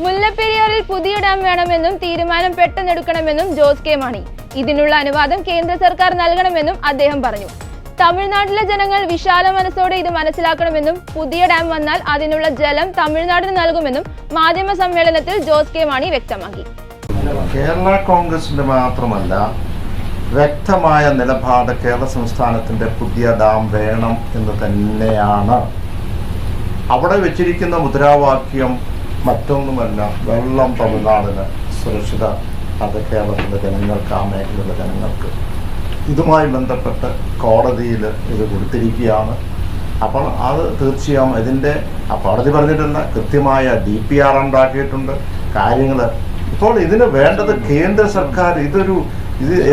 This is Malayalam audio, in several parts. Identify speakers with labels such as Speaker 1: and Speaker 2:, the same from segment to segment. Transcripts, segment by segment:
Speaker 1: മുല്ലപ്പെരിയാറിൽ പുതിയ ഡാം വേണമെന്നും തീരുമാനം പെട്ടെന്നെടുക്കണമെന്നും ജോസ് കെ മാണി. ഇതിനുള്ള അനുവാദം കേന്ദ്ര സർക്കാർ നൽകണമെന്നും അദ്ദേഹം പറഞ്ഞു. തമിഴ്നാട്ടിലെ ജനങ്ങൾ വിശാല മനസ്സോടെ ഇത് മനസ്സിലാക്കണമെന്നും പുതിയ ഡാം വന്നാൽ അതിനുള്ള ജലം തമിഴ്നാടിന് നൽകുമെന്നും മാധ്യമ സമ്മേളനത്തിൽ ജോസ് കെ മാണി വ്യക്തമാക്കി.
Speaker 2: കേരള കോൺഗ്രസിന്റെ മാത്രമല്ല, വ്യക്തമായ നിലപാട് കേരള സംസ്ഥാനത്തിന്റെ പുതിയ ഡാം വേണം എന്ന് തന്നെയാണ്. അവിടെ വെച്ചിരിക്കുന്ന മുദ്രാവാക്യം മറ്റൊന്നുമല്ല, വെള്ളം തമിഴ്നാടിന് സുരക്ഷിത, അത് കേരളത്തിലെ ജനങ്ങൾക്ക്, ആ മേഖലയിലെ ജനങ്ങൾക്ക്. ഇതുമായി ബന്ധപ്പെട്ട് കോടതിയിൽ ഇത് കൊടുത്തിരിക്കുകയാണ്. അപ്പോൾ അത് തീർച്ചയായും ഇതിൻ്റെ കോടതി പറഞ്ഞിട്ടുണ്ട്, കൃത്യമായ DPR ഉണ്ടാക്കിയിട്ടുണ്ട് കാര്യങ്ങൾ. ഇപ്പോൾ ഇതിന് വേണ്ടത് കേന്ദ്ര സർക്കാർ ഇത്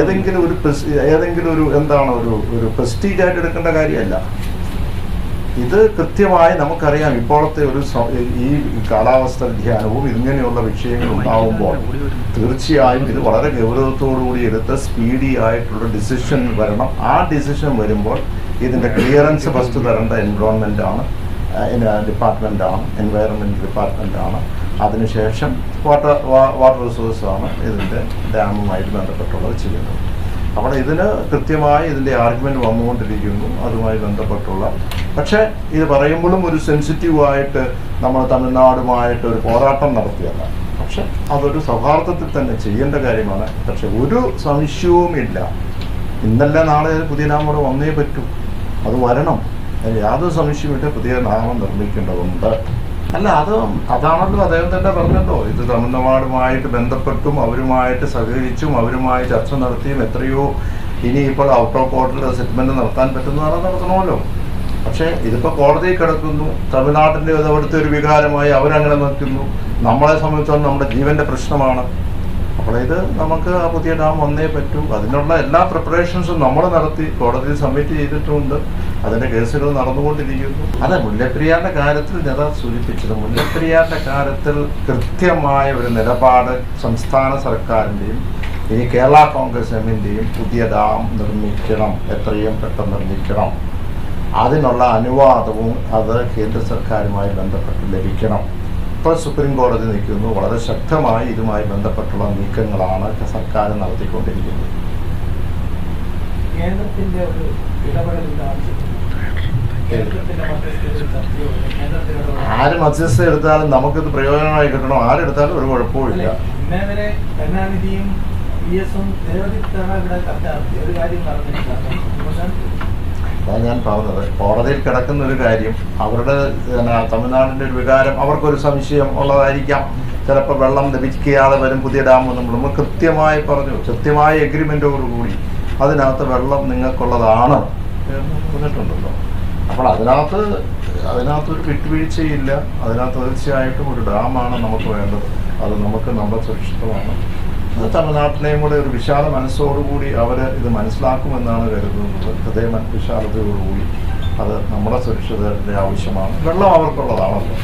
Speaker 2: ഏതെങ്കിലും ഒരു എന്താണ് ഒരു പ്രസ്റ്റീജായിട്ട് എടുക്കേണ്ട കാര്യമല്ല. ഇത് കൃത്യമായി നമുക്കറിയാം. ഇപ്പോഴത്തെ ഈ കാലാവസ്ഥ വ്യതിയാനവും ഇങ്ങനെയുള്ള വിഷയങ്ങൾ ഉണ്ടാകുമ്പോൾ തീർച്ചയായും ഇത് വളരെ ഗൗരവത്തോടുകൂടി എടുത്ത് സ്പീഡി ആയിട്ടുള്ള ഡിസിഷൻ വരണം. ആ ഡിസിഷൻ വരുമ്പോൾ ഇതിൻ്റെ ക്ലിയറൻസ് ഫസ്റ്റ് തരേണ്ട എൻവയറൺമെൻറ്റ് ഡിപ്പാർട്ട്മെൻറ്റാണ്. അതിനുശേഷം വാട്ടർ റിസോഴ്സാണ് ഇതിൻ്റെ ഡാമുമായിട്ട് ബന്ധപ്പെട്ടുള്ളത് ചെയ്യുന്നത്. അപ്പോൾ ഇതിന് കൃത്യമായി ഇതിൻ്റെ ആർഗ്യുമെൻ്റ് വന്നുകൊണ്ടിരിക്കുന്നു അതുമായി ബന്ധപ്പെട്ടുള്ള. പക്ഷേ ഇത് പറയുമ്പോഴും ഒരു സെൻസിറ്റീവായിട്ട് നമ്മൾ തമിഴ്നാടുമായിട്ട് ഒരു പോരാട്ടം നടത്തിയല്ല. പക്ഷെ അതൊരു സൗഹാർദ്ദത്തിൽ തന്നെ ചെയ്യേണ്ട കാര്യമാണ്. പക്ഷെ ഒരു സംശയവുമില്ല, ഇന്നല്ല നാളെ പുതിയ ഡാം കൂടെ വന്നേ പറ്റൂ, അത് വരണം. യാതൊരു സംശയമില്ല, പുതിയ ഡാം നിർമ്മിക്കേണ്ടതുണ്ട്. അല്ല, അതാണല്ലോ അദ്ദേഹം തന്നെ പറഞ്ഞല്ലോ. ഇത് തമിഴ്നാടുമായിട്ട് ബന്ധപ്പെട്ടും അവരുമായിട്ട് സഹകരിച്ചും അവരുമായി ചർച്ച നടത്തിയും എത്രയോ ഇനിയിപ്പോൾ ഔട്ട് ഓഫ് കോർട്ടിൽ സെറ്റിൽമെന്റ് നടത്താൻ പറ്റുന്നതാണ് നടത്തണമല്ലോ. പക്ഷേ ഇതിപ്പോൾ കോടതിയിൽ കിടക്കുന്നു. തമിഴ്നാട്ടിൻ്റെ അവിടുത്തെ ഒരു വികാരമായി അവരങ്ങനെ നിൽക്കുന്നു. നമ്മളെ സംബന്ധിച്ചോളം നമ്മുടെ ജീവന്റെ പ്രശ്നമാണ്. അപ്പോൾ ഇത് നമുക്ക് ആ പുതിയ ഡാം വന്നേ പറ്റൂ. അതിനുള്ള എല്ലാ പ്രിപ്പറേഷൻസും നമ്മൾ നടത്തി കോടതിയിൽ സബ്മിറ്റ് ചെയ്തിട്ടുമുണ്ട്. അതിൻ്റെ കേസുകൾ നടന്നുകൊണ്ടിരിക്കുന്നു. അതെ, മുല്ലപ്പെരിയാറിൻ്റെ കാര്യത്തിൽ ഞാൻ സൂചിപ്പിച്ചത്, മുല്ലപ്പെരിയാറിൻ്റെ കാര്യത്തിൽ കൃത്യമായ ഒരു നിലപാട് സംസ്ഥാന സർക്കാരിൻ്റെയും ഇനി കേരള കോൺഗ്രസ് എമ്മിൻ്റെയും പുതിയ ഡാം നിർമ്മിക്കണം, എത്രയും പെട്ടെന്ന് നിർമ്മിക്കണം. അതിനുള്ള അനുവാദവും അത് കേന്ദ്ര സർക്കാരുമായി ബന്ധപ്പെട്ട് ലഭിക്കണം. ഇപ്പോൾ സുപ്രീം കോടതി നിൽക്കുന്നു. വളരെ ശക്തമായി ഇതുമായി ബന്ധപ്പെട്ടുള്ള നീക്കങ്ങളാണ് സർക്കാർ നടത്തിക്കൊണ്ടിരിക്കുന്നത്. ആര് മധ്യസ്ഥ എടുത്താലും നമുക്കിത് പ്രയോജനമായി കിട്ടണം. ആരെടുത്താലും ഒരു കുഴപ്പമില്ല. അതാണ് ഞാൻ പറഞ്ഞത്. കോടതിയിൽ കിടക്കുന്ന ഒരു കാര്യം, അവരുടെ തമിഴ്നാടിൻ്റെ ഒരു വികാരം, അവർക്കൊരു സംശയം ഉള്ളതായിരിക്കാം. ചിലപ്പോൾ വെള്ളം ലഭിക്കാതെ വരും പുതിയ ഡാം നമ്മൾ കൃത്യമായി പറഞ്ഞു, കൃത്യമായ എഗ്രിമെൻറ്റോടുകൂടി അതിനകത്ത് വെള്ളം നിങ്ങൾക്കുള്ളതാണ് എന്ന് പറഞ്ഞിട്ടുണ്ടല്ലോ. അപ്പോൾ അതിനകത്തൊരു വിട്ടുവീഴ്ചയില്ല. അതിനകത്ത് തീർച്ചയായിട്ടും ഒരു ഡാമാണ് നമുക്ക് വേണ്ടത്. അത് നമുക്ക് നമ്മുടെ സുരക്ഷിതമാണ്. അത് തമിഴ്നാട്ടിലെയും കൂടെ ഒരു വിശാല മനസ്സോടുകൂടി അവർ ഇത് മനസ്സിലാക്കുമെന്നാണ് കരുതുന്നത്. ഹൃദയ വിശാലതയോടുകൂടി അത് നമ്മുടെ സുരക്ഷിതരുടെ ആവശ്യമാണ്. വെള്ളം അവർക്കുള്ളതാണല്ലോ.